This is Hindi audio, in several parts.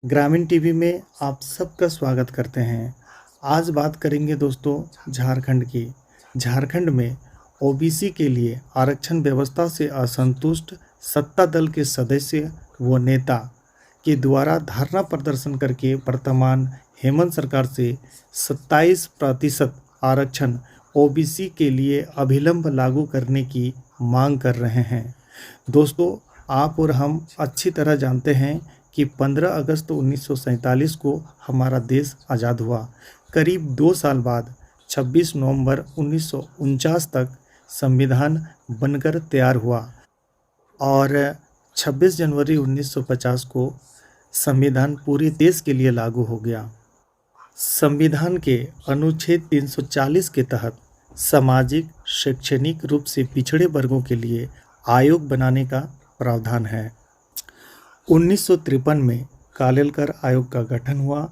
ग्रामीण टीवी में आप सबका स्वागत करते हैं। आज बात करेंगे दोस्तों झारखंड की। झारखंड में ओबीसी के लिए आरक्षण व्यवस्था से असंतुष्ट सत्ता दल के सदस्य व नेता के द्वारा धरना प्रदर्शन करके वर्तमान हेमंत सरकार से 27% आरक्षण ओबीसी के लिए अभिलंब लागू करने की मांग कर रहे हैं। दोस्तों, आप और हम अच्छी तरह जानते हैं कि 15 अगस्त 1947 को हमारा देश आज़ाद हुआ। करीब 2 साल बाद 26 नवंबर 1949 तक संविधान बनकर तैयार हुआ और 26 जनवरी 1950 को संविधान पूरे देश के लिए लागू हो गया। संविधान के अनुच्छेद 340 के तहत सामाजिक शैक्षणिक रूप से पिछड़े वर्गों के लिए आयोग बनाने का प्रावधान है। 1953 में कालेलकर आयोग का गठन हुआ,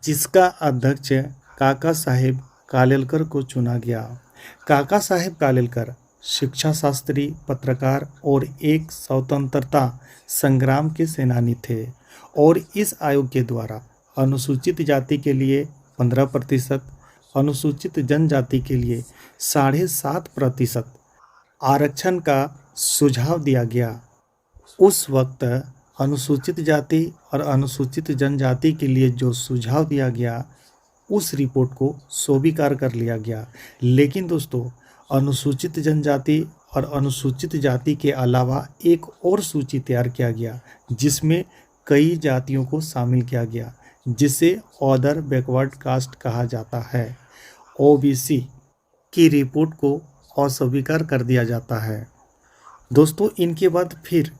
जिसका अध्यक्ष काका साहेब कालेलकर को चुना गया। काका साहेब कालेलकर शिक्षा शास्त्री, पत्रकार और एक स्वतंत्रता संग्राम के सेनानी थे और इस आयोग के द्वारा अनुसूचित जाति के लिए 15%, अनुसूचित जनजाति के लिए 7.5% आरक्षण का सुझाव दिया गया। उस वक्त अनुसूचित जाति और अनुसूचित जनजाति के लिए जो सुझाव दिया गया, उस रिपोर्ट को स्वीकार कर लिया गया। लेकिन दोस्तों, अनुसूचित जनजाति और अनुसूचित जाति के अलावा एक और सूची तैयार किया गया, जिसमें कई जातियों को शामिल किया गया, जिसे अदर बैकवर्ड कास्ट कहा जाता है। ओबीसी की रिपोर्ट को अस्वीकार कर दिया जाता है। दोस्तों, इनके बाद फिर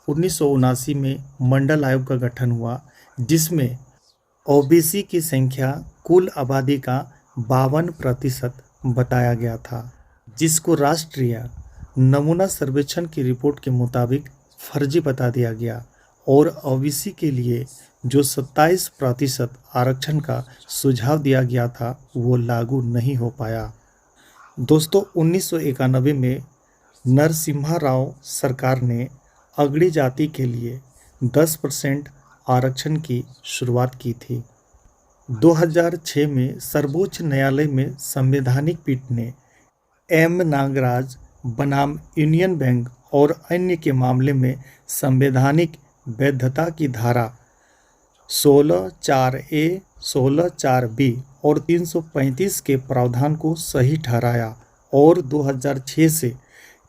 1979 में मंडल आयोग का गठन हुआ, जिसमें ओबीसी की संख्या कुल आबादी का 52% बताया गया था, जिसको राष्ट्रीय नमूना सर्वेक्षण की रिपोर्ट के मुताबिक फर्जी बता दिया गया और ओबीसी के लिए जो 27% आरक्षण का सुझाव दिया गया था, वो लागू नहीं हो पाया। दोस्तों, 1991 में नरसिम्हा राव सरकार ने अगड़ी जाति के लिए 10% आरक्षण की शुरुआत की थी। 2006 में सर्वोच्च न्यायालय में संवैधानिक पीठ ने एम नागराज बनाम यूनियन बैंक और अन्य के मामले में संवैधानिक वैधता की धारा 16(4)A, 16(4)B और 335 के प्रावधान को सही ठहराया और 2006 से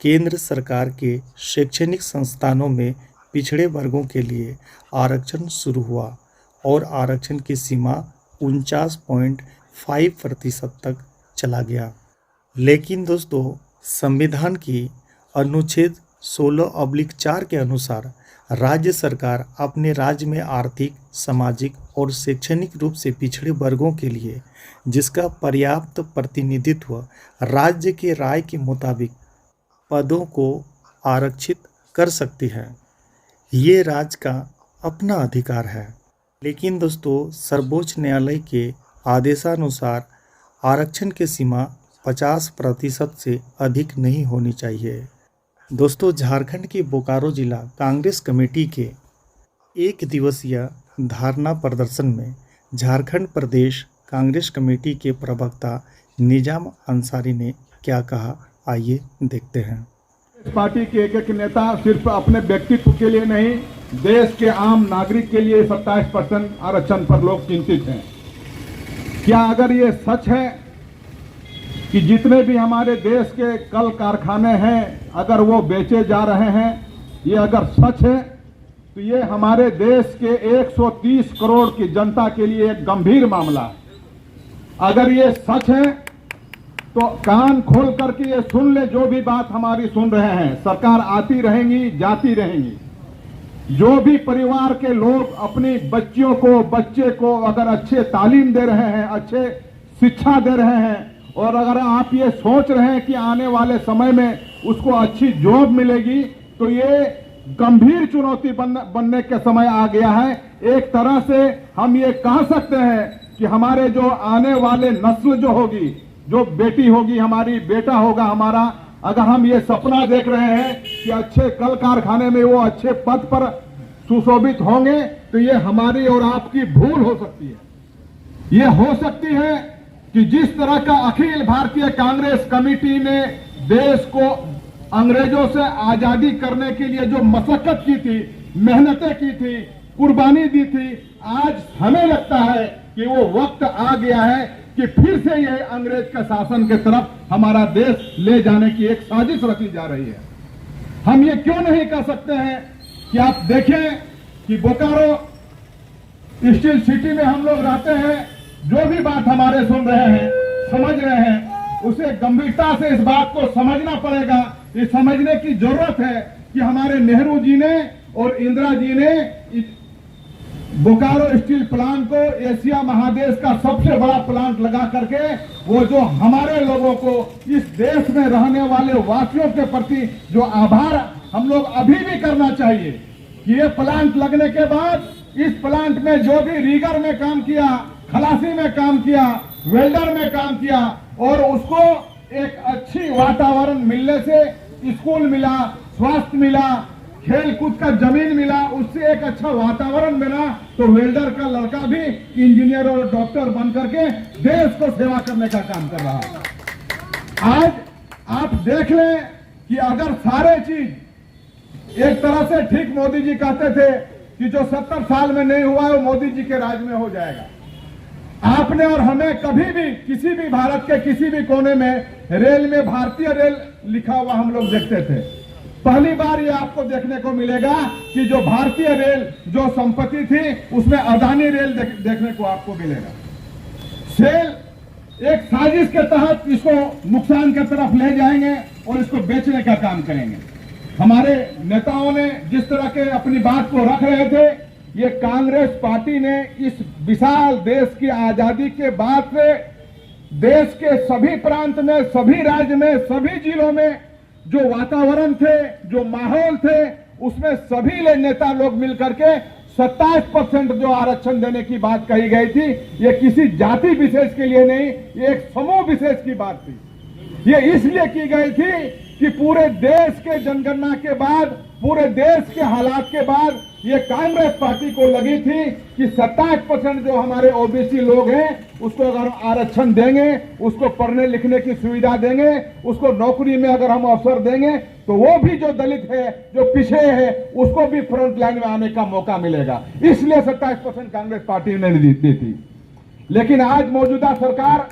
केंद्र सरकार के शैक्षणिक संस्थानों में पिछड़े वर्गों के लिए आरक्षण शुरू हुआ और आरक्षण की सीमा 49.5% तक चला गया। लेकिन दोस्तों, संविधान की अनुच्छेद 16/4 के अनुसार राज्य सरकार अपने राज्य में आर्थिक, सामाजिक और शैक्षणिक रूप से पिछड़े वर्गों के लिए जिसका पर्याप्त प्रतिनिधित्व राज्य के राय के मुताबिक पदों को आरक्षित कर सकती है। ये राज्य का अपना अधिकार है। लेकिन दोस्तों, सर्वोच्च न्यायालय के आदेशानुसार आरक्षण की सीमा 50% से अधिक नहीं होनी चाहिए। दोस्तों, झारखंड के बोकारो जिला कांग्रेस कमेटी के 1 दिवसीय धरना प्रदर्शन में झारखंड प्रदेश कांग्रेस कमेटी के प्रवक्ता निजाम अंसारी ने क्या कहा, आइए देखते हैं। इस पार्टी के एक नेता सिर्फ अपने व्यक्तित्व के लिए नहीं, देश के आम नागरिक के लिए 27% आरक्षण पर लोग चिंतित हैं। क्या अगर ये सच है कि जितने भी हमारे देश के कल कारखाने हैं, अगर वो बेचे जा रहे हैं, ये अगर सच है तो ये हमारे देश के 130 करोड़ की जनता के लिए एक गंभीर मामला है। अगर ये सच है तो कान खोल करके ये सुन ले, जो भी बात हमारी सुन रहे हैं। सरकार आती रहेंगी, जाती रहेंगी। जो भी परिवार के लोग अपनी बच्चियों को, बच्चे को अगर अच्छे तालीम दे रहे हैं, अच्छे शिक्षा दे रहे हैं, और अगर आप ये सोच रहे हैं कि आने वाले समय में उसको अच्छी जॉब मिलेगी, तो ये गंभीर चुनौती बनने के समय आ गया है। एक तरह से हम ये कह सकते हैं कि हमारे जो आने वाले नस्ल जो होगी, जो बेटी होगी हमारी, बेटा होगा हमारा, अगर हम ये सपना देख रहे हैं कि अच्छे कल कारखाने में वो अच्छे पद पर सुशोभित होंगे, तो ये हमारी और आपकी भूल हो सकती है। ये हो सकती है कि जिस तरह का अखिल भारतीय कांग्रेस कमेटी ने देश को अंग्रेजों से आजादी करने के लिए जो मशक्कत की थी, मेहनतें की थी, कुर्बानी दी थी, आज हमें लगता है कि वो वक्त आ गया है कि फिर से ये अंग्रेज के शासन के तरफ हमारा देश ले जाने की एक साजिश रची जा रही है। हम ये क्यों नहीं कर सकते हैं कि आप देखें कि बोकारो स्टील सिटी में हम लोग रहते हैं, जो भी बात हमारे सुन रहे हैं, समझ रहे हैं, उसे गंभीरता से इस बात को समझना पड़ेगा। ये समझने की जरूरत है कि हमारे नेहरू जी ने और इंदिरा जी ने बोकारो स्टील प्लांट को एशिया महादेश का सबसे बड़ा प्लांट लगा करके वो जो हमारे लोगों को, इस देश में रहने वाले वासियों के प्रति जो आभार हम लोग अभी भी करना चाहिए कि ये प्लांट लगने के बाद इस प्लांट में जो भी रीगर में काम किया, खलासी में काम किया, वेल्डर में काम किया और उसको एक अच्छी वातावरण मिलने से स्कूल मिला, स्वास्थ्य मिला, खेल कूद का जमीन मिला, उससे एक अच्छा वातावरण बना, तो वेल्डर का लड़का भी इंजीनियर और डॉक्टर बन करके देश को सेवा करने का काम कर रहा है। आज आप देख लें कि अगर सारे चीज एक तरह से, ठीक मोदी जी कहते थे कि जो 70 साल में नहीं हुआ है वो मोदी जी के राज में हो जाएगा। आपने और हमें कभी भी किसी भी भारत के किसी भी कोने में रेल में भारतीय रेल लिखा हुआ हम लोग देखते थे। पहली बार ये आपको देखने को मिलेगा कि जो भारतीय रेल जो संपत्ति थी उसमें अदानी रेल देखने को आपको मिलेगा। सेल एक साजिश के तहत इसको नुकसान की तरफ ले जाएंगे और इसको बेचने का काम करेंगे। हमारे नेताओं ने जिस तरह के अपनी बात को रख रहे थे, ये कांग्रेस पार्टी ने इस विशाल देश की आजादी के बाद से देश के सभी प्रांत में, सभी राज्य में, सभी जिलों में जो वातावरण थे, जो माहौल थे, उसमें सभी नेता लोग मिलकर के 27% जो आरक्षण देने की बात कही गई थी, ये किसी जाति विशेष के लिए नहीं, ये एक समूह विशेष की बात थी। ये इसलिए की गई थी कि पूरे देश के जनगणना के बाद, पूरे देश के हालात के बाद ये कांग्रेस पार्टी को लगी थी कि 27% जो हमारे ओबीसी लोग हैं उसको अगर हम आरक्षण देंगे, उसको पढ़ने लिखने की सुविधा देंगे, उसको नौकरी में अगर हम अवसर देंगे, तो वो भी जो दलित है, जो पिछड़े है, उसको भी फ्रंट लाइन में आने का मौका मिलेगा। इसलिए 27% कांग्रेस पार्टी ने दी थी। लेकिन आज मौजूदा सरकार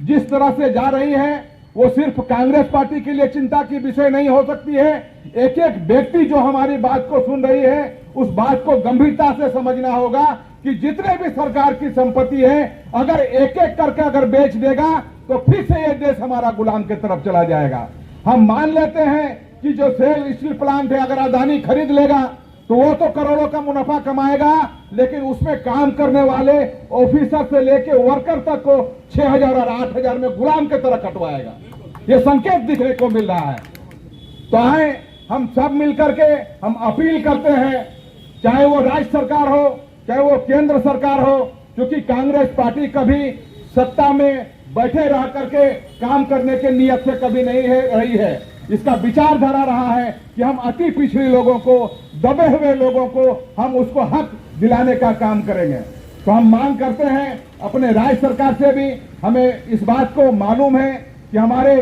जिस तरह से जा रही है, वो सिर्फ कांग्रेस पार्टी के लिए चिंता की विषय नहीं हो सकती है। एक एक व्यक्ति जो हमारी बात को सुन रही है, उस बात को गंभीरता से समझना होगा कि जितने भी सरकार की संपत्ति है, अगर एक एक करके अगर बेच देगा तो फिर से ये देश हमारा गुलाम की तरफ चला जाएगा। हम मान लेते हैं कि जो सेल स्टील प्लांट है, अगर अदानी खरीद लेगा तो वो तो करोड़ों का मुनाफा कमाएगा, लेकिन उसमें काम करने वाले ऑफिसर से लेके वर्कर तक को 6,000 और 8,000 में गुलाम की तरह कटवाएगा। ये संकेत दिखने को मिल रहा है। तो आए हम सब मिलकर के हम अपील करते हैं, चाहे वो राज्य सरकार हो, चाहे वो केंद्र सरकार हो, क्योंकि कांग्रेस पार्टी कभी सत्ता में बैठे रह करके काम करने के नियत से कभी नहीं रही है। इसका विचारधारा रहा है कि हम अति पिछड़े लोगों को, दबे हुए लोगों को हम उसको हक दिलाने का काम करेंगे। तो हम मांग करते हैं अपने राज्य सरकार से भी, हमें इस बात को मालूम है कि हमारे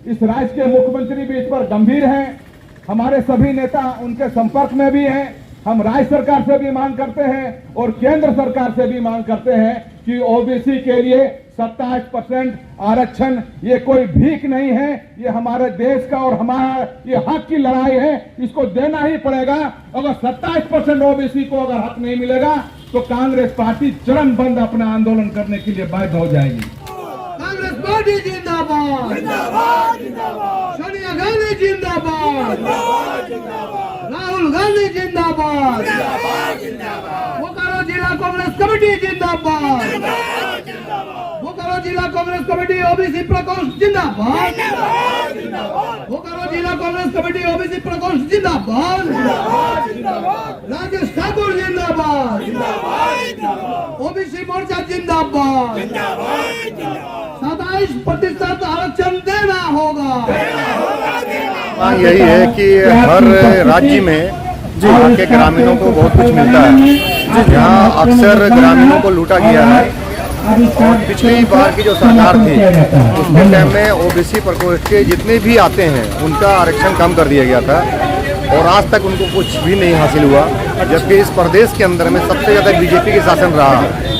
इस राज्य के मुख्यमंत्री भी इस पर गंभीर हैं, हमारे सभी नेता उनके संपर्क में भी हैं। हम राज्य सरकार से भी मांग करते हैं और केंद्र सरकार से भी मांग करते हैं कि ओबीसी के लिए 27% आरक्षण ये कोई भीख नहीं है, ये हमारे देश का और हमारा ये हक की लड़ाई है, इसको देना ही पड़ेगा। अगर 27% ओबीसी को अगर हक नहीं मिलेगा तो कांग्रेस पार्टी चरणबंद अपना आंदोलन करने के लिए बाध्य हो जाएगी। कांग्रेस पार्टी जिंदाबाद, सोनिया गांधी जिंदाबाद, राहुल गांधी जिंदाबाद, बोकारो जिला कांग्रेस कमेटी जिंदाबाद, बोकारो जिला कांग्रेस कमेटी ओबीसी प्रकोष्ठ जिंदाबाद, बोकारो जिला कांग्रेस कमेटी ओबीसी प्रकोष्ठ जिंदाबाद, राजेश ठाकुर जिंदाबाद, ओबीसी मोर्चा जिंदाबाद, 27% आरक्षण देना होगा। यही है कि हर राज्य में यहाँ के ग्रामीणों को बहुत कुछ मिलता है, यहाँ अक्सर ग्रामीणों को लूटा गया है। और पिछली बार की जो सरकार थी उसके टाइम में ओबीसी प्रकोष्ठ के जितने भी आते हैं उनका आरक्षण कम कर दिया गया था और आज तक उनको कुछ भी नहीं हासिल हुआ, जबकि इस प्रदेश के अंदर में सबसे ज़्यादा बीजेपी के शासन रहा है।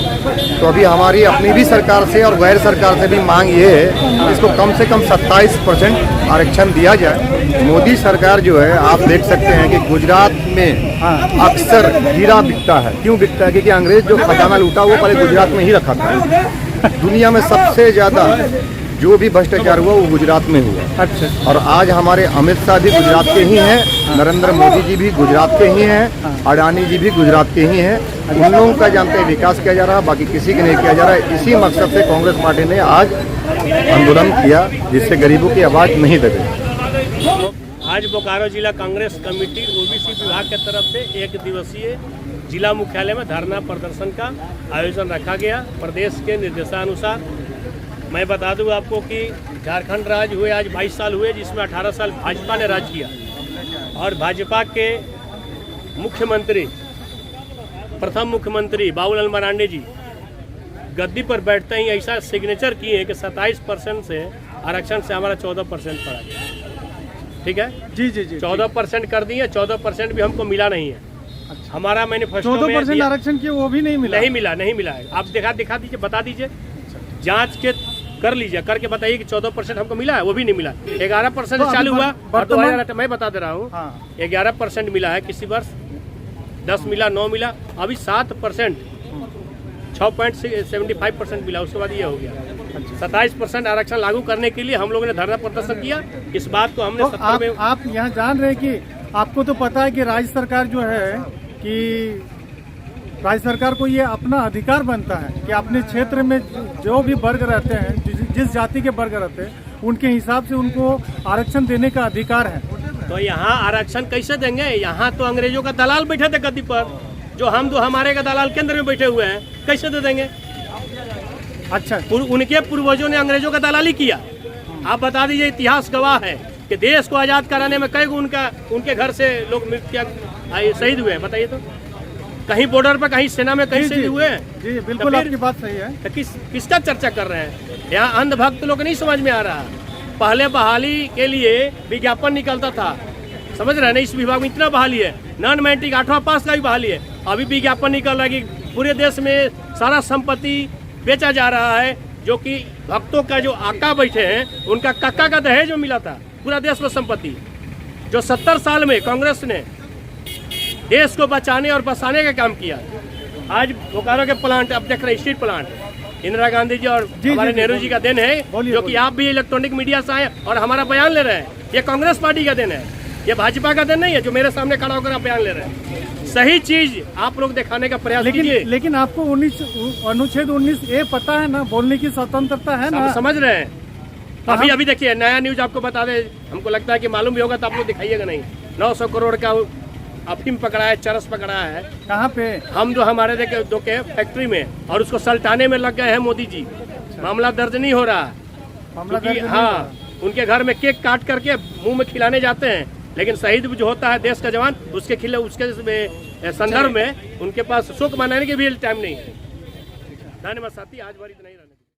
तो अभी हमारी अपनी भी सरकार से और गैर सरकार से भी मांग ये है कि इसको कम से कम 27% आरक्षण दिया जाए। मोदी सरकार जो है आप देख सकते हैं कि गुजरात में अक्सर हीरा बिकता है। क्यों बिकता है? क्योंकि अंग्रेज जो खजाना लूटा वो पहले गुजरात में ही रखा था। दुनिया में सबसे ज़्यादा जो भी भ्रष्टाचार हुआ वो गुजरात में हुआ। अच्छा। और आज हमारे अमित शाह भी गुजरात के ही हैं, नरेंद्र मोदी जी भी गुजरात के ही हैं, अडानी जी भी गुजरात के ही हैं। उन लोगों का जानते हैं विकास किया जा रहा है, बाकी किसी के नहीं किया जा रहा है। इसी मकसद से कांग्रेस पार्टी ने आज आंदोलन किया जिससे गरीबों की आवाज़ नहीं दबे। आज बोकारो जिला कांग्रेस कमेटी ओबीसी विभाग की तरफ से 1 दिवसीय जिला मुख्यालय में धरना प्रदर्शन का आयोजन रखा गया। प्रदेश के निर्देशानुसार मैं बता दूं आपको कि झारखंड राज्य हुए आज 22 साल हुए, जिसमें 18 साल भाजपा ने राज किया और भाजपा के मुख्यमंत्री प्रथम मुख्यमंत्री बाबूलाल मरांडी जी गद्दी पर बैठते ही ऐसा सिग्नेचर किए हैं कि 27% से आरक्षण से हमारा 14% पड़ा गया। ठीक है जी जी जी 14% कर दिए, 14% भी हमको मिला नहीं है। अच्छा। हमारा मैनिफेस्टो में 14% आरक्षण की वो भी नहीं मिला नहीं मिला है। आप दिखा दीजिए, बता दीजिए, जांच के कर लीजिए, करके बताइए कि 14% हमको मिला है। वो भी नहीं मिला। 11% से चालू हुआ और 2008 मैं बता दे रहा हूँ। 11% मिला है किसी वर्ष, 10 मिला, 9 मिला, अभी 7% 6.75% मिला। उसके बाद ये हो गया। 27% आरक्षण लागू करने के लिए हम लोगों ने धरना प्रदर्शन किया। इस बात को हमने तो आप यहाँ जान रहे कि आपको तो पता है कि राज्य सरकार जो है कि राज्य सरकार को ये अपना अधिकार बनता है कि अपने क्षेत्र में जो भी वर्ग रहते हैं, जिस जाति के वर्ग रहते हैं, उनके हिसाब से उनको आरक्षण देने का अधिकार है। तो यहाँ आरक्षण कैसे देंगे? यहाँ तो अंग्रेजों का दलाल बैठे थे गद्दी पर, जो हम तो हमारे का दलाल केंद्र में बैठे हुए हैं, कैसे दे देंगे? अच्छा, उनके पूर्वजों ने अंग्रेजों का दलाली किया। आप बता दीजिए, इतिहास गवाह है कि देश को आजाद कराने में कई उनके घर से लोग शहीद हुए हैं। बताइए तो, कहीं बॉर्डर पर, कहीं सेना में, कहीं शहीद हुए हैं। जी बिल्कुल, आपकी बात सही है। तो किसका चर्चा कर रहे हैं? यहाँ अंधभक्त लोग नहीं समझ में आ रहा। पहले बहाली के लिए विज्ञापन निकलता था, समझ रहे हैं ना? इस विभाग में इतना बहाली है, नॉन मैट्रिक 8वां पास का भी बहाली है। अभी विज्ञापन निकल रहा है कि पूरे देश में सारा संपत्ति बेचा जा रहा है, जो कि भक्तों का जो आका बैठे हैं उनका काका का दहेज में मिला था। पूरा देश में संपत्ति, जो 70 साल में कांग्रेस ने देश को बचाने और बसाने का काम किया। आज बोकारो के प्लांट, अब देख रहे स्ट्रीट प्लांट, इंदिरा गांधी जी और हमारे नेहरू जी का दिन है, जो कि आप भी इलेक्ट्रॉनिक मीडिया से आए और हमारा बयान ले रहे हैं। ये कांग्रेस पार्टी का दिन है, ये भाजपा का दिन नहीं है जो मेरे सामने खड़ा होकर आप बयान ले रहे हैं। सही चीज आप लोग दिखाने का प्रयास कीजिए। लेकिन आपको अनुच्छेद 19A पता है ना, बोलने की स्वतंत्रता है ना? समझ रहे हैं। अभी देखिए नया न्यूज आपको बता दे, हमको लगता है कि मालूम भी होगा तो आप लोग दिखाइएगा नहीं। 900 करोड़ का अफीम पकड़ा है, चरस पकड़ा है। कहाँ पे? हम जो हमारे दो के फैक्ट्री में, और उसको सल्टाने में लग गए हैं मोदी जी। मामला दर्ज नहीं हो रहा। हाँ, उनके घर में केक काट करके मुंह में खिलाने जाते हैं, लेकिन शहीद जो होता है देश का जवान, उसके संदर्भ में उनके पास शोक मनाने के भी टाइम नहीं है। धन्यवाद साथी, आज बारी नहीं रहने।